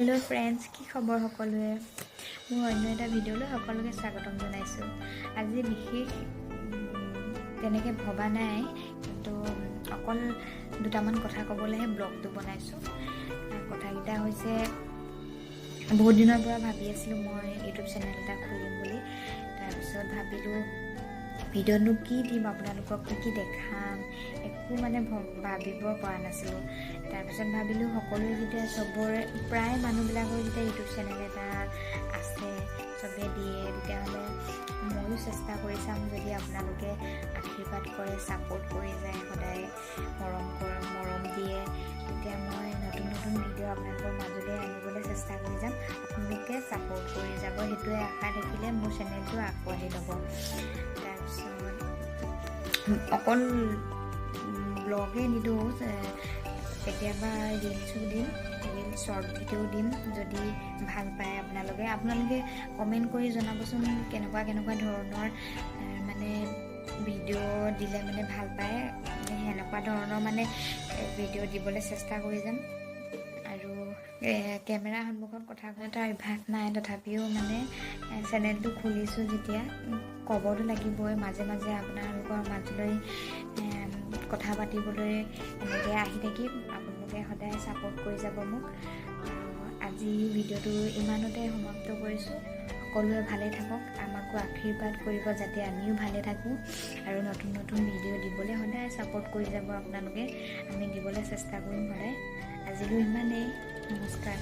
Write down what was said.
Hello friends की खबर सकलोरे मोर अन्य एटा भिडिओলৈ সকলোকে স্বাগতম জনাইছো। আজি বিশেষ তেনেকে ভবা নাই, কিন্তু অকল দুটামান কথা ক'বলৈহে ব্লগটো বনাইছো। কথাকেইটা হৈছে বহুত দিনৰ পৰা ভাবি আছিলো মই ইউটিউব চেনেল এটা খুলিম বুলি। তাৰপিছত ভাবিলো ভিডিঅ'নো কি দিম, আপোনালোকক কি দেখাম, একো মানে ভাবিব পৰা নাছিলোঁ। তাৰপিছত ভাবিলোঁ সকলোৱে যেতিয়া চবৰে প্ৰায় মানুহবিলাকৰ যেতিয়া ইউটিউব চেনেল এটা আছে, চবে দিয়ে, তেতিয়াহ'লে ময়ো চেষ্টা কৰি চাম। যদি আপোনালোকে আশীৰ্বাদ কৰে, ছাপোৰ্ট কৰি যায়, সদায় মৰম দিয়ে, তেতিয়া মই নতুন নতুন ভিডিঅ' আপোনালোকৰ মাজলৈ আনিবলৈ চেষ্টা কৰি যাম। আপোনালোকে ছাপোৰ্ট কৰি যাব, সেইটোৱে আশা থাকিলে মোৰ চেনেলটো আঁকোৱালি ল'ব। অকল ব্লগে নিদিওঁ, কেতিয়াবা ৰিলছো দিম, শ্বৰ্ট ভিডিঅ' দিম। যদি ভাল পায় আপোনালোকে কমেণ্ট কৰি জনাবচোন কেনেকুৱা ধৰণৰ মানে ভিডিঅ' দিলে মানে ভাল পায়। সেনেকুৱা ধৰণৰ মানে ভিডিঅ' দিবলৈ চেষ্টা কৰি যাম। আৰু কেমেৰা সন্মুখত কথা কোৱাৰ অভ্যাস নাই, তথাপিও মানে চেনেলটো খুলিছোঁ যেতিয়া ক'বতো লাগিবই। মাজে মাজে আপোনালোকৰ মাজলৈ কথা পাতিবলৈ এনেকৈ আহি থাকিম। আপোনালোকে সদায় ছাপোৰ্ট কৰি যাব মোক। আৰু আজি ভিডিঅ'টো ইমানতে সমাপ্ত কৰিছোঁ। সকলোৱে ভালে থাকক, আমাকো আশীৰ্বাদ কৰিব যাতে আমিও ভালে থাকোঁ। আৰু নতুন নতুন ভিডিঅ' দিবলৈ সদায় ছাপোৰ্ট কৰি যাব আপোনালোকে। আমি দিবলৈ চেষ্টা কৰিম সদায়। আজিলৈ ইমানেই। নমস্কাৰ।